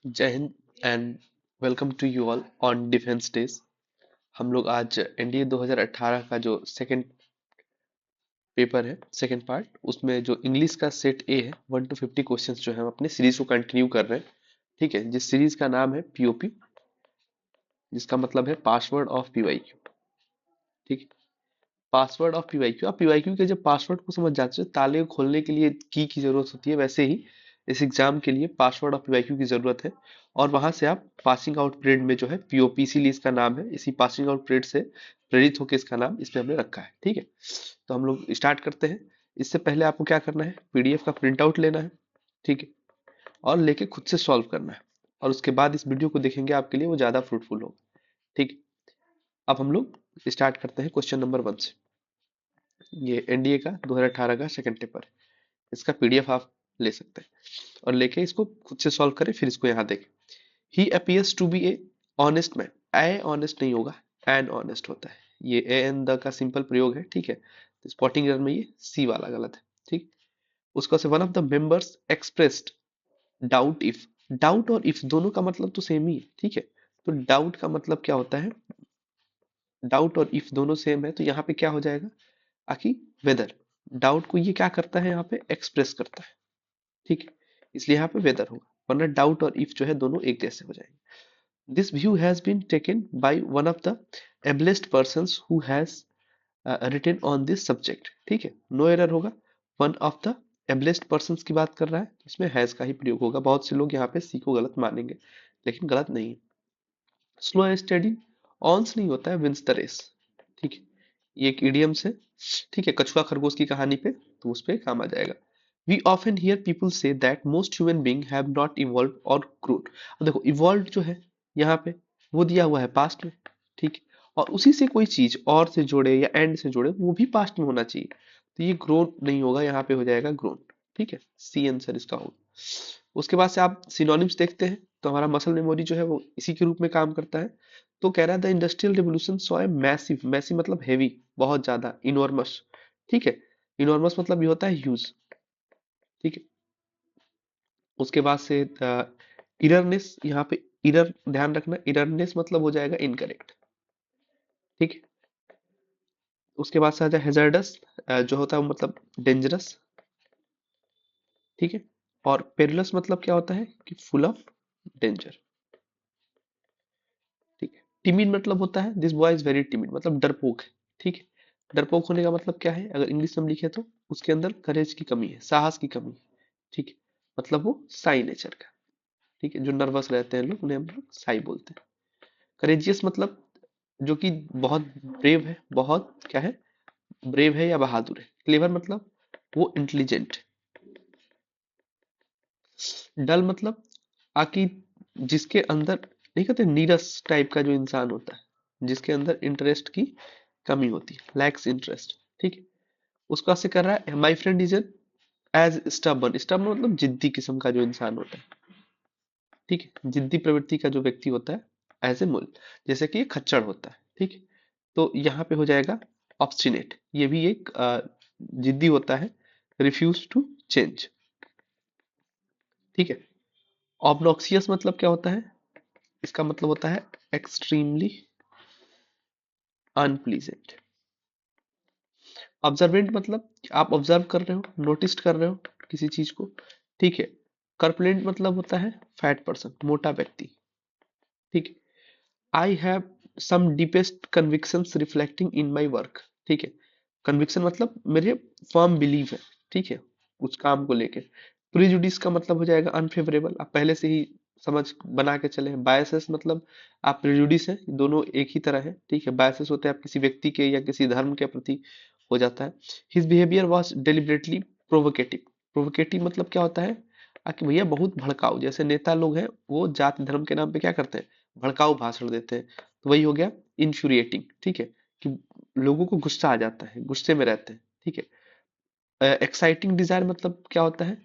जय हिंद and welcome to you all on defence days. हम लोग आज एनडीए 2018 का जो सेकंड पेपर है, सेकंड पार्ट, उसमें जो इंग्लिश का सेट ए है 1 to 50 क्वेश्चंस जो है हम अपने सीरीज को कंटिन्यू कर रहे हैं। ठीक है, जिस सीरीज का नाम है पीओपी, जिसका मतलब है पासवर्ड ऑफ पीवाईक्यू। ठीक है, पासवर्ड ऑफ पीवाईक्यू। आप पीवाईक्यू के जब पासवर्ड को समझ जाते हो, ताले को खोलने के लिए की जरूरत होती है, वैसे ही इस एग्जाम के लिए पासवर्ड ऑफ पीवाईक्यू की जरूरत है। और वहां से आप पासिंग आउट परेड में जो है पीओपी, इसीलिए इसका नाम है, इसी पासिंग आउट परेड से प्रेरित होकर इसका नाम इसमें हमने रखा है। ठीक है, तो हम लोग स्टार्ट करते हैं। इससे पहले आपको क्या करना है, पीडीएफ का प्रिंट आउट लेना है। ठीक है, और लेके खुद से सॉल्व करना है, और उसके बाद इस वीडियो को देखेंगे, आपके लिए वो ज्यादा फ्रूटफुल होगा। ठीक है, अब हम लोग स्टार्ट करते हैं क्वेश्चन नंबर 1 से। ये एनडीए का 2018 का सेकंड पेपर है। इसका पीडीएफ आप ले सकते हैं और लेके इसको खुद से सॉल्व करें, फिर इसको यहाँ देखें। He appears to be a honest man. A honest नहीं होगा, एन ऑनेस्ट होता है। ये ए एन द का सिंपल प्रयोग है। ठीक है, तो स्पॉटिंग एरर में ये सी वाला गलत है। ठीक, उसका से one of the members expressed doubt if. Doubt और इफ दोनों का मतलब तो सेम ही है। ठीक है, तो डाउट का मतलब क्या होता है, डाउट और इफ दोनों सेम है, तो यहाँ पे क्या हो जाएगा, आखिर वेदर। डाउट को ये क्या करता है, यहाँ पे एक्सप्रेस करता है। ठीक है, इसलिए यहाँ पे वेदर होगा, वरना डाउट और इफ जो है दोनों एक जैसे हो जाएंगे। This view has been taken by one of the ablest persons who has written on this subject. ठीक है, नो एरर होगा। One of the ablest persons की बात कर रहा है, तो इसमें हैज का ही प्रयोग होगा। बहुत से लोग यहाँ पे सी को गलत मानेंगे, लेकिन गलत नहीं है। स्लो एंड स्टेडी ऑन्स नहीं होता है, विंस द रेस। ठीक है, ये एक इडियम से। ठीक है, कछुआ खरगोश की कहानी पे, तो उस पे काम आ जाएगा। We often hear people say that most human being have not evolve or grown. अब देखो, इवॉल्व जो है यहाँ पे वो दिया हुआ है पास्ट में। ठीक है, और उसी से कोई चीज और से जोड़े या एंड से जोड़े, वो भी पास्ट में होना चाहिए। तो ये ग्रोन नहीं होगा, यहाँ पे हो जाएगा ग्रोन। ठीक है, सी आंसर इसका होगा। उसके बाद से आप सिनोनिम्स देखते हैं, तो हमारा मसल मेमोरी जो है वो इसी के रूप में काम करता है। तो कह रहा है the industrial revolution saw a massive, massive मतलब हेवी, बहुत ज्यादा, इनॉर्मस। ठीक है, इनॉर्मस मतलब ये होता है ह्यूज। ठीक है, उसके बाद से इररनेस, यहाँ पे इरर ध्यान रखना, इररनेस मतलब हो जाएगा इनकरेक्ट। ठीक है, उसके बाद से आ जाए हेजर्डस, जो होता है वो मतलब डेंजरस। ठीक है, और पेरिलस मतलब क्या होता है कि फुल ऑफ डेंजर। ठीक है, टिमिड मतलब होता है this boy is very timid, मतलब डरपोक है। ठीक है, डरपोक होने का मतलब क्या है, अगर इंग्लिश में हम लिखे तो उसके अंदर करेज की कमी है, साहस की कमी है। ठीक है, मतलब वो साई नेचर का। ठीक है, जो नर्वस रहते हैं लोग, उन्हें हम लोग साई बोलते हैं। करेजियस मतलब जो कि बहुत ब्रेव है, बहुत क्या है, ब्रेव है या बहादुर है। क्लेवर मतलब वो इंटेलिजेंट। डल मतलब आकि जिसके अंदर, नहीं कहते नीरस टाइप का जो इंसान होता है, जिसके अंदर इंटरेस्ट की कमी होती है, लैक्स इंटरेस्ट। ठीक है, उसका से कर रहा है my friend is an as stubborn. Stubborn मतलब जिद्दी किस्म का जो इंसान होता है। ठीक है, जिद्दी प्रवृत्ति का जो व्यक्ति होता है, एज ए मूल, जैसे कि ये खच्चर होता है। ठीक है, तो यहाँ पे हो जाएगा ऑब्स्टिनेट, ये भी एक जिद्दी होता है, रिफ्यूज टू चेंज। ठीक है, ऑब्नॉक्सियस मतलब क्या होता है, इसका मतलब होता है एक्सट्रीमली अनप्लीजेंट। ऑब्जर्वेंट मतलब आप ऑब्जर्व कर रहे हो, नोटिस कर रहे हो किसी चीज को। ठीक है, कर्पुलेंट मतलब होता है फैट पर्सन, मोटा व्यक्ति। ठीक है, I have some deepest convictions reflecting in my work. ठीक है, कन्विक्शन मतलब मेरे फर्म बिलीव है। ठीक है, उस काम को लेके। प्रिजुडिस का मतलब हो जाएगा अनफेवरेबल, आप पहले से ही समझ बना के चले। बायसेस मतलब आप प्रिजुडिस है, दोनों एक ही तरह है। ठीक है, बायसेस होते हैं आप किसी व्यक्ति के या किसी धर्म के प्रति हो जाता है। His behaviour was deliberately provocative. Provocative मतलब क्या होता है, कि भैया बहुत भड़काऊ, जैसे नेता लोग हैं वो जाति धर्म के नाम पे क्या करते हैं, भड़काऊ भाषण देते हैं, तो वही हो गया इन्फ्यूरिएटिंग। ठीक है, कि लोगों को गुस्सा आ जाता है, गुस्से में रहते हैं। ठीक है, एक्साइटिंग डिजायर मतलब क्या होता है,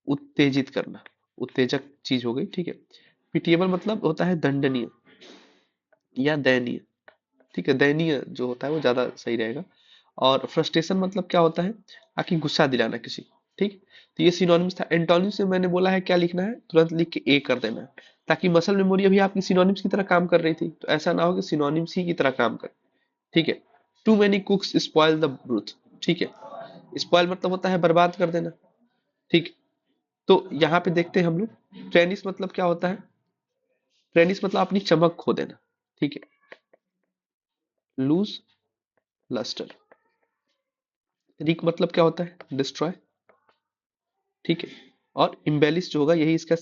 उत्तेजित करना, उत्तेजक चीज हो गई। ठीक है, पिटिएबल मतलब होता है दंडनीय या दयनीय। ठीक है, दयनीय जो होता है वो ज्यादा सही रहेगा। और फ्रस्ट्रेशन मतलब क्या होता है, आकि गुस्सा दिलाना किसी। ठीक। तो ये सिनोनिम्स था। एंटोनिम्स में मैंने बोला है क्या लिखना है, तुरंत लिख के ए कर देना है, ताकि मसल मेमोरी अभी आपकी सिनोनिम्स की तरह काम कर रही थी, तो ऐसा ना हो कि सिनोनिम्स ही की तरह काम करे। ठीक है। Too many cooks spoil the broth. ठीक है। स्पॉइल मतलब होता है बर्बाद कर देना। ठीक। तो यहाँ पे देखते हैं हम लोग, ट्रेनिस मतलब क्या होता है, ट्रेनिस मतलब अपनी चमक खो देना। ठीक है। Loose lustre. रिक मतलब क्या होता है, डिस्ट्रॉय। ठीक है। और इम्बेलिश जो होगा, यही इसका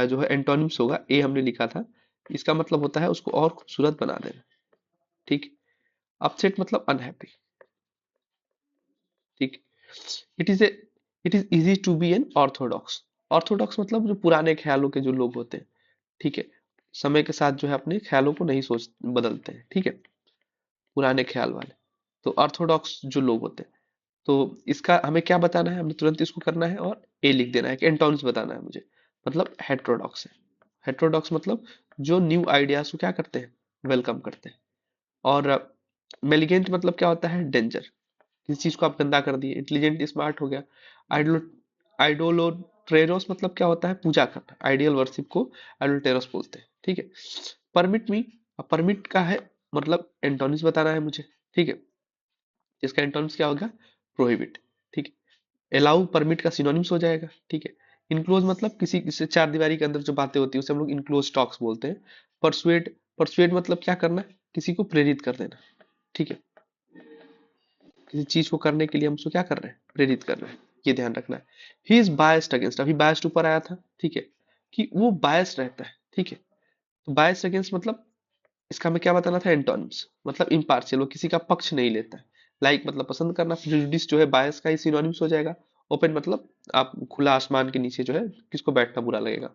जो है एंटोनिम्स होगा, ए हमने लिखा था, इसका मतलब होता है उसको और खूबसूरत बना देना। ठीक। अपसेट मतलब अनहैप्पी। ठीक। It is a it is easy to be an orthodox. Orthodox मतलब जो पुराने ख्यालों के जो लोग होते हैं। ठीक है। समय के साथ जो है अपने ख्यालों को नहीं सोच बदलते हैं। ठीक है। पुराने ख्याल वाले, तो ऑर्थोडॉक्स जो लोग होते हैं। तो इसका हमें क्या बताना है, हमें तुरंत इसको करना है और ए लिख देना है कि एंटोनिम्स बताना है मुझे। मतलब हेट्रोडॉक्स है। हेट्रोडॉक्स मतलब जो न्यू आइडियाज को क्या करते हैं, वेलकम करते हैं। और मेलिगेंट मतलब क्या होता है, डेंजर। किसी चीज को आप गंदा कर दिए। इंटेलिजेंट स्मार्ट हो गया। आइडोलो आइडोलोट्रेरोस मतलब क्या होता है, पूजा करना। आइडियल वर्शिप को आइडोलोटेरोस बोलते हैं। ठीक है। परमिट मी, परमिट का है मतलब एंटोनिम्स बताना है मुझे। ठीक है। इसका एंटोनिम्स क्या होगा, प्रोहिबिट। ठीक है। अलाउ परमिट का सिनोनिम्स हो जाएगा। ठीक है। इनक्लोज मतलब किसी से चार दीवारी के अंदर जो बातें होती है उसे हम लोग इनक्लोज टॉक्स बोलते हैं। परसुएड, परसुएड मतलब क्या करना है, किसी को प्रेरित कर देना। ठीक है। किसी चीज को करने के लिए हम उसको क्या कर रहे हैं, प्रेरित कर रहे हैं, ये ध्यान रखना है। ही इज बायस्ड अगेंस्ट, अभी बायस्ड ऊपर आया था। ठीक है। कि वो बायस्ड रहता है। ठीक है। तो बायस्ड अगेंस्ट मतलब इसका हमें क्या बताना था, एंटोनिम्स मतलब इम्पार्शियल, वो किसी का पक्ष नहीं लेता है। लाइक मतलब पसंद करना। प्रेजुडिस जो है बायस का ही सिनोनिम्स हो जाएगा। ओपन मतलब आप खुला आसमान के नीचे जो है किसको बैठना बुरा लगेगा।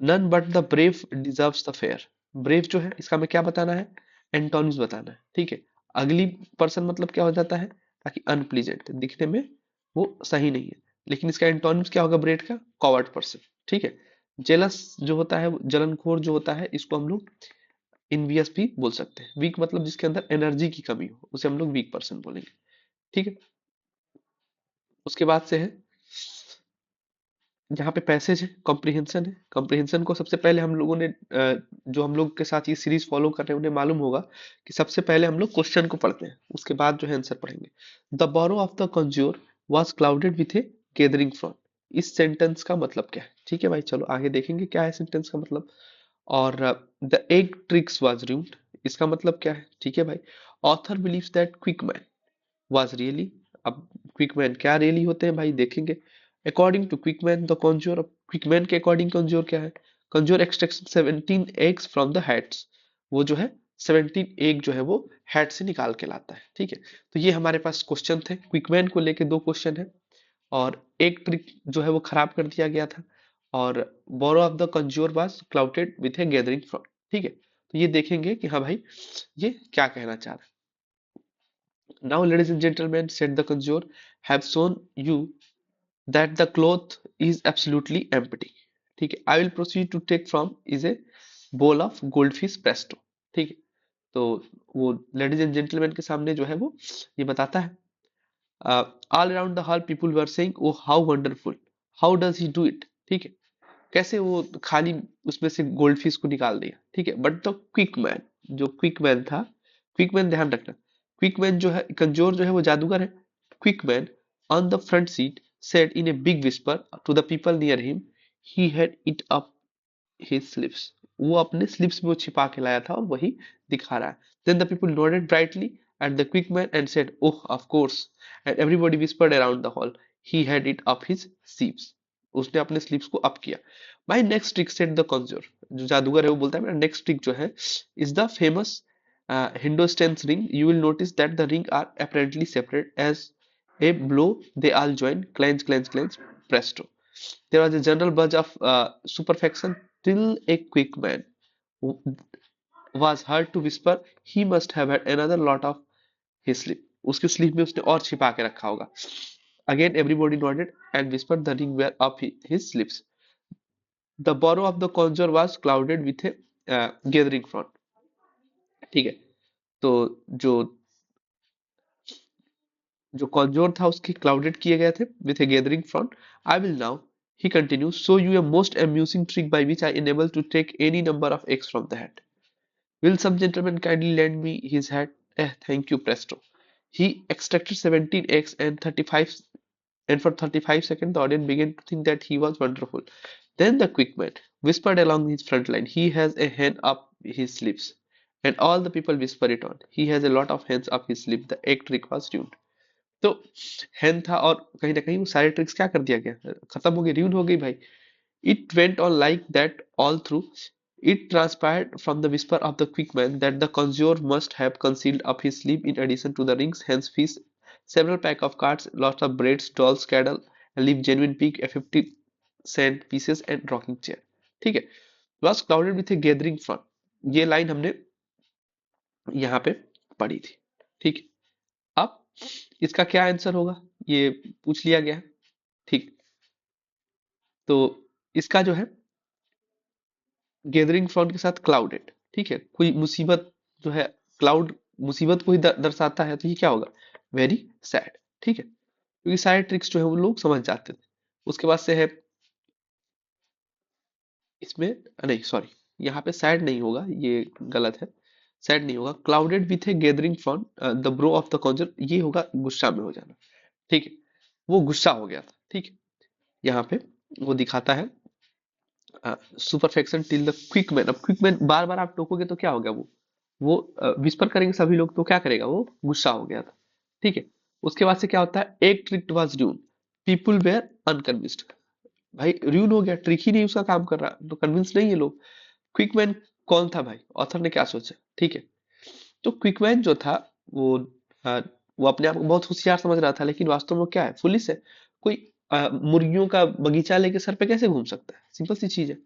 None but the brave deserves the fair. Brave जो है इसका हमें क्या बताना है, एंटोनिम्स बताना है। ठीक है। अगली पर्सन मतलब क्या हो जाता है, ताकि अनप्लीजेंट, दिखने में वो सही नहीं है। लेकिन इसका एंटोनिम्स क्या होगा, ब्रेड का, कॉवर्ड पर्सन। ठीक है। जेलस जो होता है, जलनखोर जो होता है, इसको हम लोग इनवियस भी बोल सकते हैं। वीक मतलब जिसके अंदर एनर्जी की कमी हो, उसे हम लोग वीक पर्सन बोलेंगे। ठीक है। उसके बाद से है यहाँ पे पैसेज है, कॉम्प्रिहेंशन है। कॉम्प्रिहेंशन को सबसे पहले हम लोगों ने जो हम लोग के साथ ये सीरीज फॉलो कर रहे हैं उन्हें मालूम होगा कि सबसे पहले हम लोग क्वेश्चन को पढ़ते हैं, उसके बाद जो है आंसर पढ़ेंगे। The brow of the conjuror was clouded with a gathering frown. इस सेंटेंस का मतलब क्या है। ठीक है भाई, चलो आगे देखेंगे क्या है सेंटेंस का मतलब। और the egg tricks was ruined, इसका मतलब क्या है। ठीक है भाई। Author believes that quick man was really, अब क्विकमैन क्या रियली होते हैं भाई देखेंगे। According to quick man the conjuror, अब क्विकमैन के अकॉर्डिंग कंज्योर क्या है, conjuror extraction 17 eggs from the hats, वो जो है 17 एग जो है वो हैट से निकाल के लाता है। ठीक है। तो ये हमारे पास क्वेश्चन थे, क्विकमैन को लेके दो क्वेश्चन है। और एक ट्रिक जो है वो खराब कर दिया गया था। और brow of the conjuror was clouded with a gathering frown. ठीक है। तो ये देखेंगे कि हाँ भाई ये क्या कहना चाह रहा है। Now, ladies and gentlemen, said the conjurer, have shown you that the cloth is absolutely empty. ठीक है। I will proceed to take from is a bowl of goldfish pesto. ठीक है। तो वो लेडीज एंड जेंटलमैन के सामने जो है वो ये बताता है। All around the hall people were saying oh how wonderful, how does he do it. ठीक है। कैसे वो खाली उसमें से गोल्ड फिश को निकाल दिया। ठीक है। बट द क्विक मैन, जो क्विक मैन था, क्विक मैन ध्यान रखना, क्विक मैन जो है, कमजोर जो है वो जादूगर है। Quick man on the front seat said in a big whisper to the people near him, he had it up his sleeves, वो अपने स्लीव्स में वो छिपा के लाया था और वही दिखा रहा है। then the people nodded brightly at the quick man and said, oh of course, and everybody whispered around the hall, he had it up his sleeves, उसने अपने स्लीव्स को अप किया। भाई next trick set the conjure, जो जादूगर है वो बोलता है मेरा नेक्स्ट ट्रिक जो है is the famous Hindustans ring. You will notice that the ring are apparently separate. As a blow, they all join. Clench, clench, clench. Presto. There was a general buzz of superfection till a quick man was heard to whisper, he must have had another lot of his sleeve. उसके sleeve में उसने और छिपा के रखा होगा। Again, everybody nodded and whispered the ring were up his sleeves. The brow of the conjuror was clouded with a gathering frown. ठीक है। तो जो जो कॉन्जोर था उसके क्लाउडेड किए गए थे with a gathering front. I will now, he continues, show U a most amusing trick by which I enable to take any number of eggs from the hat. Will some gentleman kindly lend me his hat? Thank you, presto. He extracted 17 eggs and 35, and for 35 seconds the audience began to think that he was wonderful. Then the quick man whispered along his front line, he has a hen up his sleeves. And all the people whisper it on. He has a lot of hens up his sleeve. The egg trick was ruined. तो hen था और कहीं ना कहीं वो सारे tricks क्या कर दिया गया, खत्म हो गई, ruin हो गई भाई. It went on like that all through. It transpired from the whisper of the quick man that the conjurer must have concealed up his sleeve in addition to the rings, hence fees, several pack of cards, lots of braids, dolls, cattle, a leaf genuine pig, a 50 cent pieces and rocking chair. ठीक है, was clouded with a gathering front. ये line हमने यहाँ पे पढ़ी थी. ठीक है, अब इसका क्या आंसर होगा ये पूछ लिया गया है. ठीक, तो इसका जो है गैदरिंग फ्रॉन्ट के साथ क्लाउडेड. ठीक है, कोई मुसीबत जो है, क्लाउड मुसीबत को ही दर्शाता है, तो ये क्या होगा, वेरी सैड. ठीक है, क्योंकि सारे ट्रिक्स जो है वो लोग समझ जाते थे. उसके बाद से है इसमें, नहीं सॉरी, यहाँ पे सैड नहीं होगा, ये गलत है. सैड नहीं होगा, clouded with a gathering front the bro of the conjure, ये होगा गुस्सा में हो जाना. ठीक है, वो गुस्सा हो गया था. ठीक है, यहाँ पे वो दिखाता है सुपरफेक्शन टिल द क्विक मैन. अब क्विक मैन बार बार आप टोकोगे तो क्या हो गया, वो विस्पर करेंगे सभी लोग तो क्या करेगा, वो गुस्सा हो गया था. ठीक है, उसके बाद से क्या होता है, एक trick was done, people were unconvinced. भाई र्यून हो गया, ट्रिक ही नहीं उसका काम कर रहा तो कन्विंस नहीं है लोग. क्विकमैन कौन था भाई, ऑथर ने क्या सोचा. ठीक है, तो क्विकमैन जो था वो वो अपने आप को बहुत होशियार समझ रहा था, लेकिन वास्तव में क्या है, पुलिस है. कोई मुर्गियों का बगीचा लेके सर पे कैसे घूम सकता है, सिंपल सी चीज है.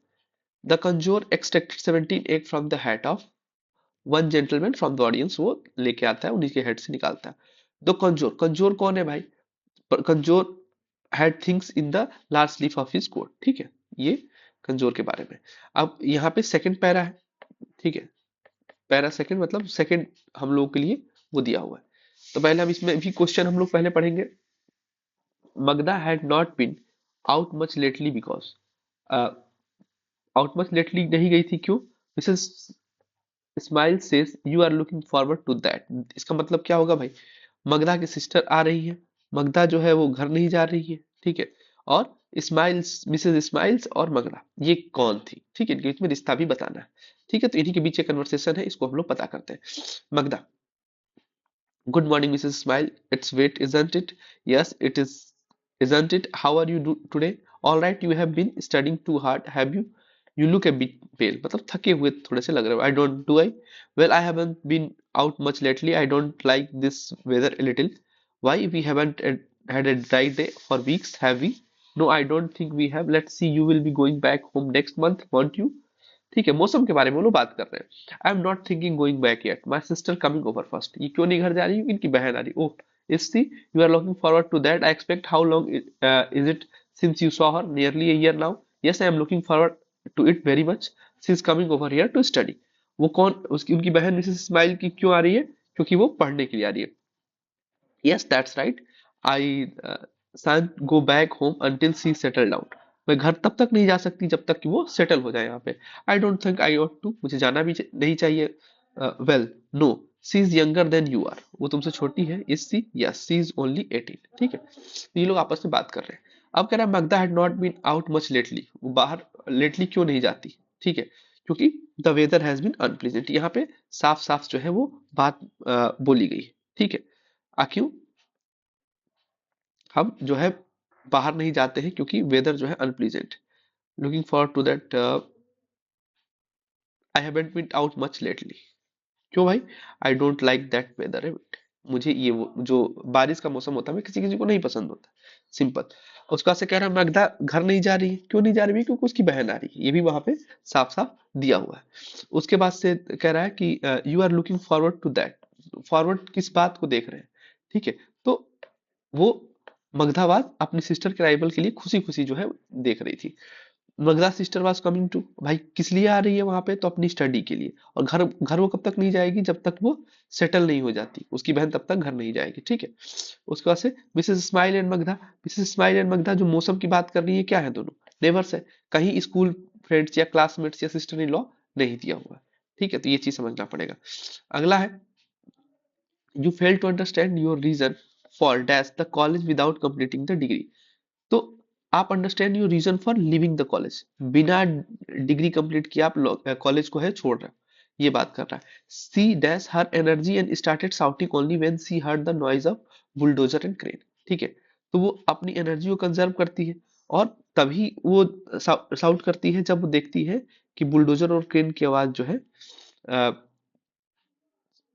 The conjuror extracted 17 egg from the hat of one gentleman from the audience. वो लेके आता है, उन्हीं के हेड से निकालता है. द कंजोर, कंजोर कौन है भाई, conjuror had things in the large sleeve of his coat. ठीक है, ये कंजोर के बारे में. अब यहाँ पे सेकंड पैरा है. ठीक है, पैरा सेकंड मतलब सेकंड हम लोगों के लिए वो दिया हुआ है. तो पहले हम इसमें भी क्वेश्चन हम लोग पहले पढ़ेंगे. Magda had not been out much lately because, out much lately नहीं गई थी क्यों, Mrs Smile says you are looking forward to that. इसका मतलब क्या होगा भाई, मगधा की सिस्टर आ रही है, मगधा जो है वो घर नहीं जा रही है. ठीक है, और स्माइल्स, मिसेस स्माइल्स और मगधा ये कौन थी. ठीक है, इनके बीच में रिश्ता भी बताना है. ठीक है, तो इन्हीं के बीच एक कन्वर्सेशन है, इसको हम लोग पता करते हैं. Magadha, good morning Mrs. Smile, it's wait isn't it. Yes it is, isn't it. How are you today. All right, you have been studying too hard have you. You look a bit pale, मतलब थके हुए थोड़े से लग रहे हो. I don't do I, well I haven't been out much lately. I don't like this weather a little. Why, we haven't had a dry day for weeks have we. No I don't think we have. Let's see, you will be going back home next month won't you. ठीक है, मौसम के बारे में वो लोग बात कर रहे हैं. I am not thinking going back yet, my sister coming over first. ये क्यों नहीं घर जा रही, इनकी बहन आ रही. Oh, is she, you are looking forward to that. I expect, how long is it since you saw her, nearly a year now. Yes I am looking forward to it very much since coming over here to study. वो कौन, उसकी उनकी बहन Mrs smile की क्यों आ रही है, क्योंकि वो पढ़ने के लिए आ रही है. Yes, that's right. I shan't go back home until she settle down. मैं घर तब तक नहीं जा सकती जब तक कि वो सेटल हो जाए यहाँ पे. I don't think I ought to. मुझे जाना भी नहीं चाहिए. Well, no. She is younger than you are. वो तुमसे छोटी है. Is she? Yes, she is only 18. ठीक है. तो ये लोग आपस में बात कर रहे हैं. अब कह रहा है Magadha had not been out much lately. वो बाहर lately क्यों नहीं जाती. ठीक है, क्योंकि the weather has been unpleasant. यहाँ पे साफ साफ जो है वो बात बोली गई. ठीक है, क्यों हम जो है बाहर नहीं जाते हैं, क्योंकि वेदर जो है unpleasant. Looking forward to that, I haven't been out much lately. क्यों भाई, I don't like that weather. मुझे ये वो जो बारिश का मौसम होता है किसी किसी को नहीं पसंद होता. सिंपल. उसका से कह रहा है मगधा घर नहीं जा रही है, क्यों नहीं जा रही है, क्योंकि उसकी बहन आ रही है. ये भी वहां पे साफ साफ दिया हुआ है. उसके बाद से कह रहा है कि you are looking forward to that. Forward किस बात को देख रहे हैं. ठीक है, तो वो मगधावाद अपनी सिस्टर के अराइवल के लिए खुशी खुशी जो है देख रही थी. Magda sister was coming to, भाई किस लिए आ रही है वहां पे, तो अपनी स्टडी के लिए। और घर घर वो कब तक नहीं जाएगी, जब तक वो सेटल नहीं हो जाती, उसकी बहन तब तक घर नहीं जाएगी, ठीक है। उसके बाद से Mrs smile and Magadha, Mrs smile and Magadha जो मौसम की बात कर रही है, क्या है दोनों नेबर्स है, कहीं स्कूल फ्रेंड्स या क्लासमेट्स या सिस्टर इन लॉ नहीं दिया हुआ, ठीक है, तो ये चीज समझना पड़ेगा। अगला है, you fail to understand your reason for dash the college without completing the degree. तो आप understand your reason for living the college, बिना डिग्री कंप्लीट किए आप कॉलेज को है छोड़ रहे हो, ये बात कर रहा है। She dash her energy and started shouting only when she heard the noise of bulldozer and crane, ठीक है। तो वो अपनी एनर्जी को कंजर्व करती है, और तभी वो साउट करती है जब वो देखती है कि बुलडोजर और क्रेन की आवाज जो है अ,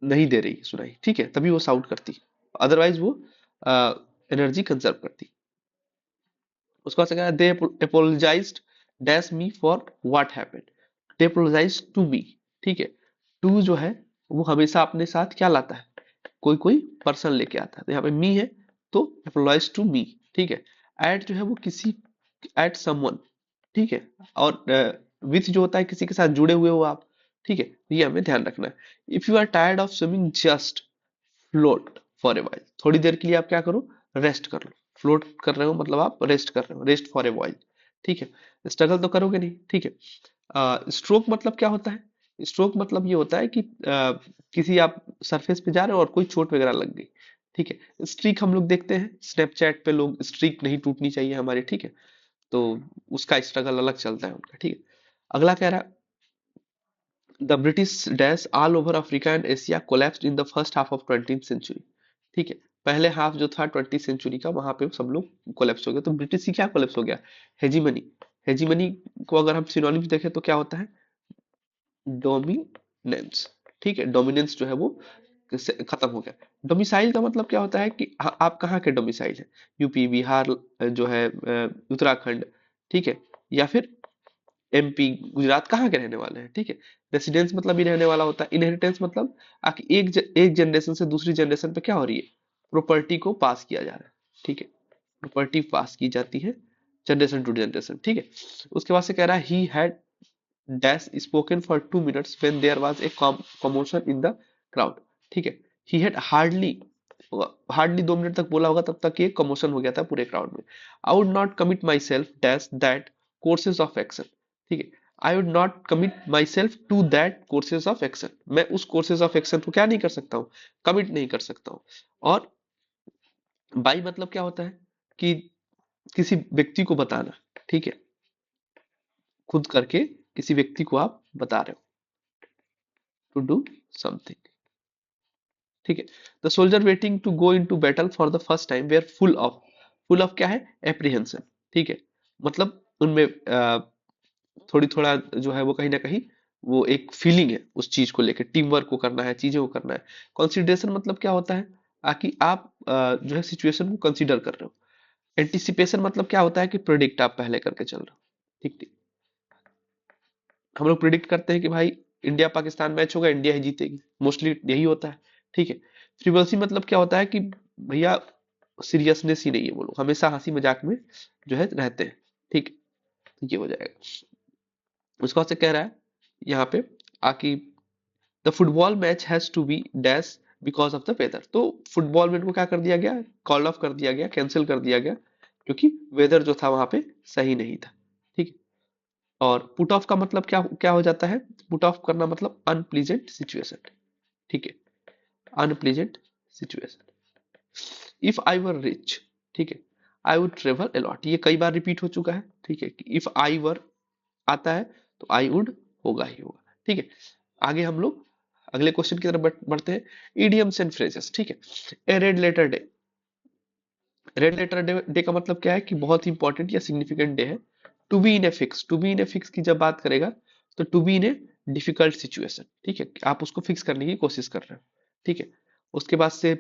नहीं दे रही सुनाई, ठीक है, तभी वो साउट करती, अदरवाइज वो एनर्जी कंजर्व करती। उसके बाद से कहा they apologised dash me for what happened, they apologise to me, ठीक है। टू जो है वो हमेशा अपने साथ क्या लाता है, कोई कोई पर्सन लेके आता है, तो यहाँ पे मी है तो अपोलोजाइज टू मी, ठीक है। एट जो है वो किसी, एट समवन, ठीक है। और विथ जो होता है किसी के साथ जुड़े हुए हो आप, ठीक है, ये हमें ध्यान रखना है। If you are tired of swimming just float for a while, थोड़ी देर के लिए आप क्या करो, रेस्ट कर लो। फ्लोट कर रहे हो मतलब आप रेस्ट कर रहे हो, रेस्ट फॉर ए वाइल, ठीक है। स्ट्रगल तो करोगे नहीं, ठीक है। स्ट्रोक मतलब क्या होता है, स्ट्रोक मतलब ये होता है कि किसी आप सरफेस पे जा रहे हो और कोई चोट वगैरह लग गई, ठीक है। स्ट्रीक हम लोग देखते हैं स्नैपचैट पे, लोग स्ट्रीक नहीं टूटनी चाहिए हमारी, ठीक है, तो उसका स्ट्रगल अलग चलता है उनका, ठीक है। अगला कह रहा है the British dash all over Africa and Asia collapsed in the first half of 20th century, ठीक है। पहले हाफ जो था 20th सेंचुरी का, वहां पे सब लोग कोलैप्स हो गए, तो ब्रिटिश की क्या कोलैप्स हो गया, हेजीमनी। हेजीमनी को अगर हम सिनोनिम्स देखें तो क्या होता है, डोमिनेंस, ठीक है, डोमिनेंस जो है वो खत्म हो गया। डोमिसाइल का मतलब क्या होता है कि आप कहाँ के डोमिसाइल है, यूपी बिहार जो है उत्तराखंड, ठीक है, या फिर एमपी गुजरात, कहाँ के रहने वाले हैं, ठीक है। रेसिडेंस मतलब ही रहने वाला होता है। इनहेरिटेंस मतलब आकि एक जनरेशन से दूसरी जनरेशन पे क्या हो रही है, प्रॉपर्टी को पास किया जा रहा है, ठीक है, प्रॉपर्टी पास की जाती है जनरेशन टू जनरेशन, ठीक है। उसके बाद से कह रहा है he had dash spoken for 2 minutes when there was a commotion in the crowd, ठीक है। He had hardly, hardly 2 minute तक बोला होगा, तब तक ये कमोशन हो गया था पूरे क्राउड में। I would not commit myself dash that courses of action, ठीक है। I would not commit myself to that courses of action, मैं उस कोर्सेज ऑफ एक्शन को क्या नहीं कर सकता हूँ, कमिट नहीं कर सकता हूँ। और बाई मतलब क्या होता है कि किसी व्यक्ति को बताना, ठीक है, खुद करके किसी व्यक्ति को आप बता रहे हो, टू डू समथिंग, ठीक है। The soldier waiting to go into battle for the first time were full of, full of क्या है, एप्रीहेंशन, ठीक है। मतलब उनमें थोड़ी थोड़ा जो है वो कहीं ना कहीं वो एक फीलिंग है उस चीज को लेकर, टीम वर्क को करना है, चीजों को करना है। कंसिडरेशन मतलब क्या होता है, कि आप जो है सिचुएशन को कंसीडर कर रहे हो। एंटिसिपेशन मतलब क्या होता है कि प्रिडिक्ट आप पहले करके चल रहे हो, ठीक ठीक। हम लोग प्रिडिक्ट करते हैं कि भाई इंडिया पाकिस्तान मैच होगा, इंडिया ही जीतेगी, मोस्टली यही होता है, ठीक है। फ्रिवल्सी मतलब क्या होता है कि भैया सीरियसनेस ही नहीं है, वो लोग हमेशा हंसी मजाक में जो है रहते हैं, ठीक है, ये हो जाएगा। उसके बाद से कह रहा है यहाँ पे आकि the football match has to be dash because of the weather, तो फुटबॉल मैच को क्या कर दिया गया, कॉल ऑफ कर दिया गया, कैंसिल कर दिया गया, क्योंकि वेदर जो था वहां पे सही नहीं था, ठीक है। और पुट ऑफ का मतलब क्या क्या हो जाता है, पुट ऑफ करना मतलब अनप्लीजेंट सिचुएशन, ठीक है, unpleasant situation. If I were rich, ठीक है, आई वुड ट्रेवल अलॉट, ये कई बार रिपीट हो चुका है, ठीक है। इफ आई वर आता है तो आई वुड होगा ही होगा, ठीक है। आगे हम लोग अगले क्वेश्चन की तरफ बढ़ते हैं, इडियम्स एंड फ्रेजेस, ठीक है। A red letter day, red letter day का मतलब क्या है कि बहुत ही इंपॉर्टेंट या सिग्निफिकेंट डे है। To be in a fix, to be in a fix की जब बात करेगा तो to be in a difficult situation, ठीक है, आप उसको फिक्स करने की कोशिश कर रहे हो, ठीक है। उसके बाद से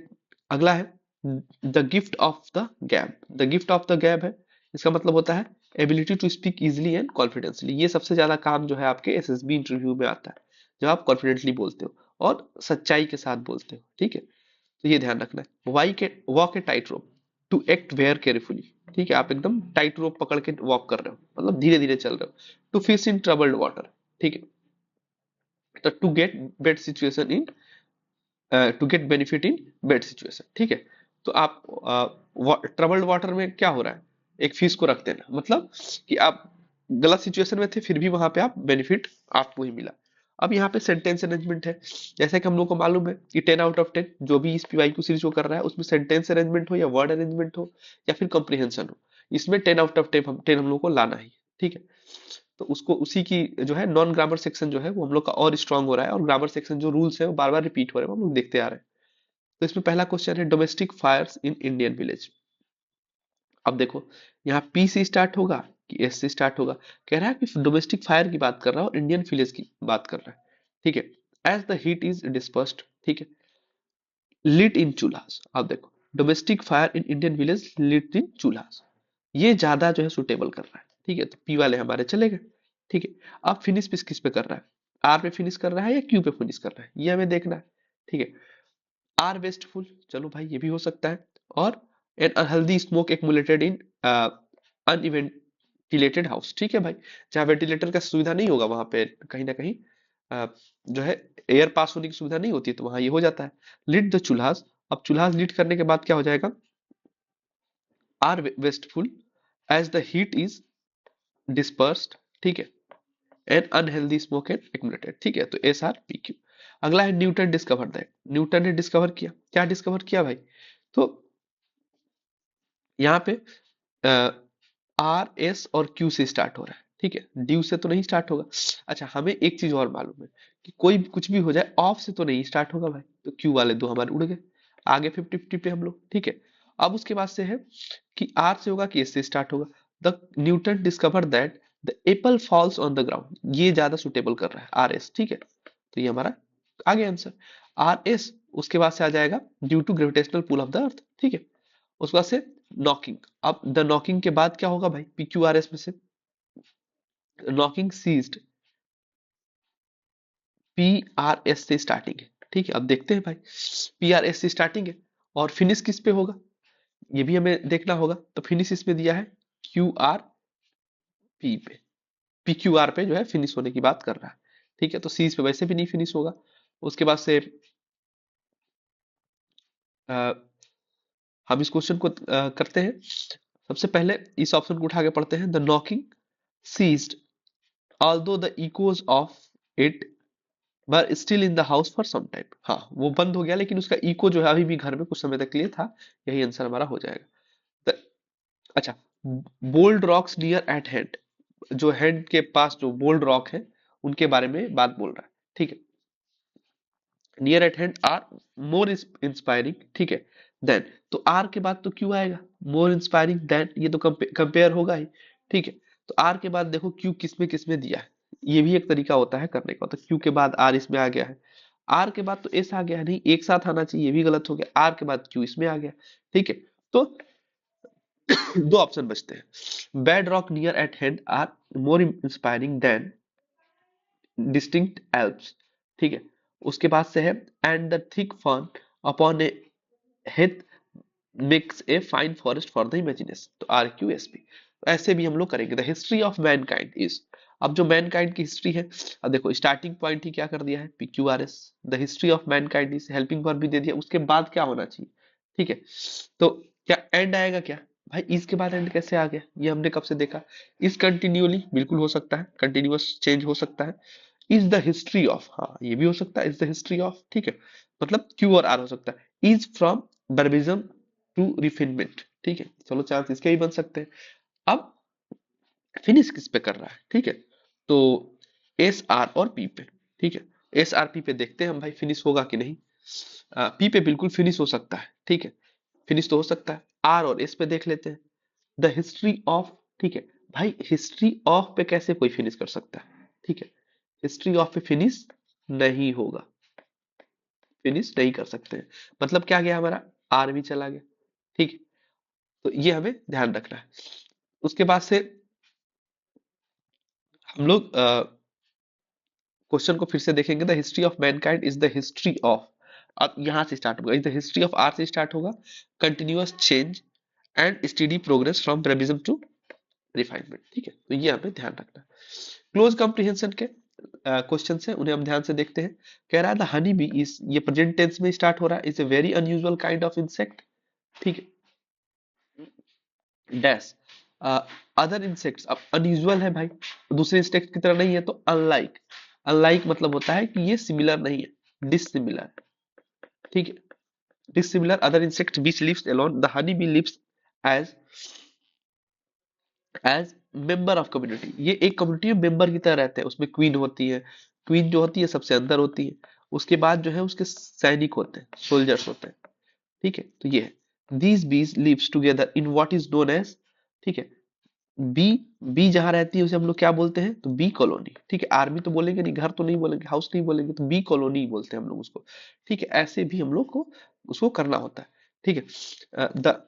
अगला है the gift of the gap, the gift of the gap है, इसका मतलब होता है ability to speak easily and confidently. ये सबसे ज्यादा काम जो है आपके एसएसबी इंटरव्यू में आता है, जब आप कॉन्फिडेंटली बोलते हो और सच्चाई के साथ बोलते हो, ठीक है, तो ये ध्यान रखना है। वाई के walk a tightrope, to act very carefully, ठीक है, आप एकदम टाइट रोप पकड़ के वॉक कर रहे हो, मतलब धीरे धीरे चल रहे हो। To fish in troubled water, ठीक है, तो to get bad situation in, to get benefit in bad situation, ठीक है। तो आप ट्रबल्ड वाटर में क्या हो रहा है, एक फिश को रख देना, मतलब कि आप गलत सिचुएशन में थे फिर भी वहां पे आप बेनिफिट आपको ही मिला। अब यहाँ पे सेंटेंस अरेंजमेंट है, जैसे कि हम लोग को मालूम है कि 10 आउट ऑफ 10 जो भी इस PYQ सीरीज को कर रहा है उसमें सेंटेंस अरेंजमेंट हो या वर्ड अरेंजमेंट हो या फिर कॉम्प्रिहेंशन हो, इसमें 10 आउट ऑफ 10 हम लोग को लाना ही है, ठीक है। तो उसको उसी की जो है नॉन ग्रामर सेक्शन जो है वो हम लोग का और स्ट्रांग हो रहा है, और ग्रामर सेक्शन जो रूल्स है वो बार बार रिपीट हो रहे हैं, वो हम लोग देखते आ रहे हैं। तो इसमें पहला क्वेश्चन है domestic fires in Indian village. अब देखो यहाँ पी से स्टार्ट होगा कि एस से स्टार्ट होगा, कह रहा है कि डोमेस्टिक फायर की बात कर रहा है और इंडियन विलेज की बात कर रहा है, ठीक है। As the heat is dispersed, ठीक है, लिट इन चूल्हास। अब देखो domestic fire in Indian village lit in chulhas, ये ज्यादा जो है सुटेबल कर रहा है, ठीक है, तो पी वाले हमारे चले गए, ठीक है। अब फिनिश किस पे कर रहा है, आर पे फिनिश कर रहा है या क्यू पे फिनिश कर रहा है, ये हमें देखना है, ठीक है। आर वेस्टफुल, चलो भाई ये भी हो सकता है, और an unhealthy smoke accumulated in unventilated house, ठीक है भाई, जहाँ वेंटिलेटर का सुविधा नहीं होगा वहां पे कहीं ना कहीं जो है एयर पास होने की सुविधा नहीं होती, तो वहां ये हो जाता है। लिट द चूल्हास, अब चूल्हास लीड करने के बाद क्या हो जाएगा, are wasteful as the heat is dispersed, ठीक है, an unhealthy smoke and accumulated, ठीक है, तो SRPQ। अगला है न्यूटन डिस्कवर दैट, न्यूटन ने डिस्कवर किया, क्या डिस्कवर किया भाई, तो यहाँ पे R S और Q से स्टार्ट हो रहा है, ठीक है, ड्यू से तो नहीं स्टार्ट होगा। अच्छा हमें एक चीज और मालूम है कि कोई भी कुछ भी हो जाए ऑफ से तो नहीं स्टार्ट होगा भाई, तो Q वाले दो हमारे उड़ गए, आगे 50-50 पे हम लोग, ठीक है। अब उसके बाद से है कि R से होगा कि S से स्टार्ट होगा। The Newton discover that the Apple falls on the ground, ये ज्यादा सुटेबल कर रहा है RS, ठीक है, तो ये हमारा आगे आंसर RS। उसके बाद से आ जाएगा due to gravitational pull of the earth, ठीक है। उसके बाद से नॉकिंग, अब द नॉकिंग के बाद क्या होगा भाई, PQRS में से नॉकिंग सीज्ड, PRS से स्टार्टिंग है, ठीक है। अब देखते हैं भाई PRS से स्टार्टिंग है और फिनिश किस पे होगा, ये भी हमें देखना होगा, तो फिनिश इसमें दिया है QRP पे, PQR पे जो है फिनिश होने की बात कर रहा है, ठीक है, तो सीज पे वैसे भी नहीं फिनिश होगा। उसके बाद से अ, हम इस क्वेश्चन को करते हैं, सबसे पहले इस ऑप्शन को उठा के पढ़ते हैं, the knocking ceased although the echoes of it were still in the house for some time, हाँ वो बंद हो गया लेकिन उसका इको जो है अभी भी घर में कुछ समय तक के लिए था, यही आंसर हमारा हो जाएगा। अच्छा, bold rocks near at hand, जो हैंड के पास जो बोल्ड रॉक है उनके बारे में बात बोल रहा है, ठीक है, near at hand are more inspiring, ठीक है, देन, तो आर के बाद तो क्यू आएगा, मोर इंस्पायरिंग देन, ये तो कंपेयर होगा ही, ठीक है। तो आर के बाद देखो क्यू किसमें दिया है, ये भी एक तरीका होता है करने का, तो क्यू के बाद आर इसमें आ गया है, आर के बाद तो एस आ गया, नहीं एक साथ आना चाहिए, ये भी गलत हो गया, आर के बाद क्यू इसमें आ गया, ठीक है। तो दो ऑप्शन बचते हैं, bedrock near at hand are more inspiring than distinct Alps, ठीक है। उसके बाद से है and the thick fern upon a heath makes a fine forest for the imagination, तो RQSP। ऐसे भी हम लोग करेंगे, the history of mankind is, अब जो मैनकाइंड की हिस्ट्री है, अब देखो स्टार्टिंग पॉइंट ही क्या कर दिया है PQRS, the history of mankind is helping verb भी दे दिया, उसके बाद क्या होना चाहिए, ठीक है, तो क्या एंड आएगा क्या भाई, इसके बाद एंड कैसे आ गया, ये हमने कब से देखा, इस कंटिन्यूअली बिल्कुल हो सकता है, कंटिन्यूअस चेंज हो सकता है, इज द हिस्ट्री ऑफ, हाँ ये भी हो सकता है, इज द हिस्ट्री ऑफ, ठीक है, मतलब क्यू और आर हो सकता है, इज फ्रॉम बर्बिज्म टू रिफिनमेंट, ठीक है, चलो चांस इसके भी बन सकते हैं। अब फिनिश किस पे कर रहा है, ठीक है, तो SR और P पे, ठीक है, SRP पे देखते हैं हम भाई फिनिश होगा कि नहीं, P पे बिल्कुल फिनिश हो सकता है, ठीक है, फिनिश तो हो सकता है, R और S पे देख लेते हैं, द हिस्ट्री ऑफ, ठीक है, भाई हिस्ट्री ऑफ पे कैसे कोई फिनिश कर सकता है, ठीक है, हिस्ट्री ऑफ पे फिनिश नहीं होगा, फिनिश नहीं कर सकते हैं, मतलब क्या गया हमारा, आर भी चला गया, ठीक है, तो ये हमें ध्यान रखना है। उसके बाद से हम लोग क्वेश्चन को फिर से देखेंगे, the history of mankind is the history of, अब यहां से स्टार्ट होगा, द हिस्ट्री ऑफ आर से स्टार्ट होगा, continuous change and study progress from barbarism to refinement. ठीक है, तो ये हमें ध्यान रखना है। क्लोज कॉम्प्रिहेंशन के क्वेश्चन है, उन्हें हम ध्यान से देखते हैं। कह रहा है द हनी बी इज, ये प्रेजेंट टेंस में स्टार्ट हो रहा है, is a very unusual kind of insect. ठीक है, डैश अदर इंसेक्ट्स, अब अनयूजुअल है भाई, दूसरे इंसेक्ट की तरह नहीं है, तो अनलाइक। अनलाइक मतलब होता है कि ये सिमिलर नहीं है, डिसिमिलर। ठीक है, dissimilar other insect which lives alone, the honey bee lives as as member of community. ये एक कम्युनिटी में मेंबर की तरह रहते हैं, उसमें क्वीन होती है, क्वीन जो होती है सबसे अंदर होती है, उसके बाद जो है उसके सैनिक होते हैं, सोल्जर्स होते हैं। ठीक है, तो ये है these bees live together in what is known as. ठीक है, बी, बी जहां रहती है उसे हम लोग क्या बोलते हैं, तो बी कॉलोनी। ठीक है, आर्मी तो बोलेंगे नहीं, घर तो नहीं बोलेंगे, हाउस नहीं बोलेंगे, तो बी कॉलोनी बोलते हैं हम लोग उसको। ठीक है, ऐसे भी हम लोग को उसको करना होता है। ठीक है, the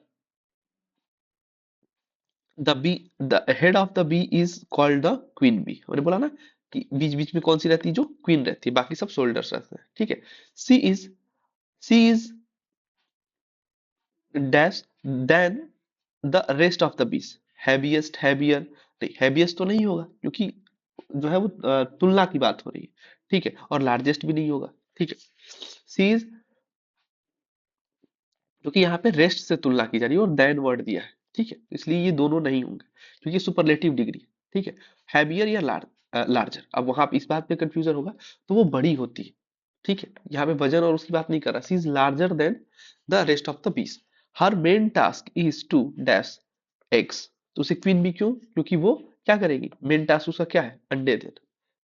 the bee, the head of the bee is called the queen bee. मैंने बोला ना कि बीच बीच में कौन सी रहती है, जो क्वीन रहती है, बाकी सब सोल्जर्स रहते हैं। ठीक है, she is, she is dash than the rest of the bees. Heaviest, heavier नहीं, हैवीएस्ट तो नहीं होगा क्योंकि जो है वो तुलना की बात हो रही है। ठीक है, और लार्जेस्ट भी नहीं होगा। ठीक है, सी इज, क्योंकि यहाँ पे रेस्ट से तुलना की जा रही है और देन वर्ड दिया है। ठीक है, इसलिए ये दोनों नहीं होंगे क्योंकि सुपरलेटिव डिग्री। ठीक है, हैवियर या लार्जर, अब वहां पे इस बात पे कंफ्यूजन होगा, तो वो बड़ी होती है। ठीक है, यहाँ पे वजन और उसकी बात नहीं कर रहा, she is larger than the rest of the bees. Her main task is to dash eggs, तो उसे क्वीन भी क्यों, क्योंकि वो क्या करेगी, मेन टास्क उसका क्या है, अंडे देना।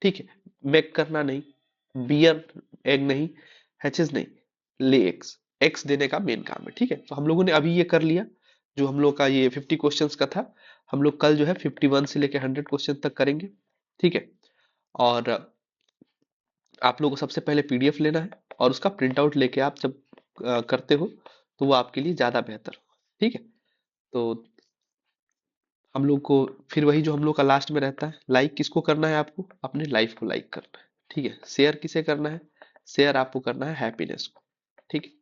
ठीक है, मेक करना नहीं, बियर एग नहीं, हैचेस नहीं, ले एग्स, एक्स देने का मेन काम है। ठीक है, तो हम लोगों ने अभी ये कर लिया, जो हम लोग का ये 50 क्वेश्चंस का था। हम लोग कल जो है 51 से लेके 100 क्वेश्चन तक करेंगे। ठीक है, और आप लोगों को सबसे पहले पीडीएफ लेना है, और उसका प्रिंट आउट लेके आप जब करते हो तो वो आपके लिए ज्यादा बेहतर हो। ठीक है, तो हम लोग को फिर वही जो हम लोग का लास्ट में रहता है, लाइक किसको करना है, आपको अपने लाइफ को लाइक करना है। ठीक है, शेयर किसे करना है, शेयर आपको करना है हैप्पीनेस को। ठीक है,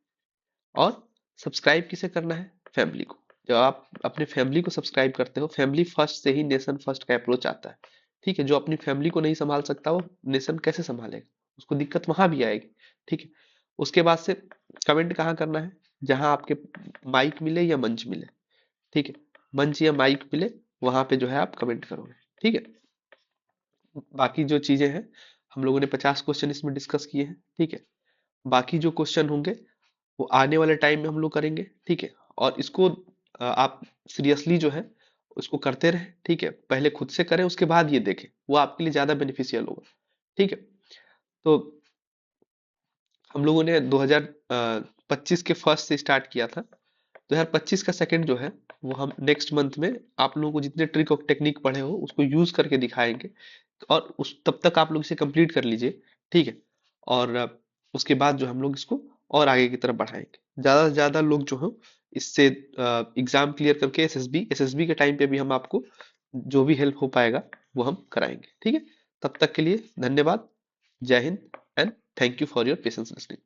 और सब्सक्राइब किसे करना है, फैमिली को। जब आप अपने फैमिली को सब्सक्राइब करते हो, फैमिली फर्स्ट से ही नेशन फर्स्ट का अप्रोच आता है। ठीक है, जो अपनी फैमिली को नहीं संभाल सकता वो नेशन कैसे संभालेगा, उसको दिक्कत वहां भी आएगी। ठीक है, उसके बाद से कमेंट कहाँ करना है, जहां आपके माइक मिले या मंच मिले। ठीक है, मंच या माइक मिले, वहां पे जो है आप कमेंट करोगे। ठीक है, बाकी जो चीजें हैं, हम लोगों ने 50 क्वेश्चन इसमें डिस्कस किए हैं। ठीक है, बाकी जो क्वेश्चन होंगे वो आने वाले टाइम में हम लोग करेंगे। ठीक है, और इसको आप सीरियसली जो है उसको करते रहे। ठीक है, पहले खुद से करें, उसके बाद ये देखें, वो आपके लिए ज्यादा बेनिफिशियल होगा। ठीक है, तो हम लोगों ने 2025 के फर्स्ट से स्टार्ट किया था, 2025 का सेकंड जो है वो हम नेक्स्ट मंथ में आप लोगों को जितने ट्रिक और टेक्निक पढ़े हो उसको यूज करके दिखाएंगे, और उस तब तक आप लोग इसे कंप्लीट कर लीजिए। ठीक है, और उसके बाद जो हम लोग इसको और आगे की तरफ बढ़ाएंगे, ज्यादा से ज्यादा लोग जो हो इससे एग्जाम क्लियर करके एसएसबी के टाइम पे भी हम आपको जो भी हेल्प हो पाएगा वो हम कराएंगे। ठीक है, तब तक के लिए धन्यवाद, जय हिंद and thank you for your patience listening.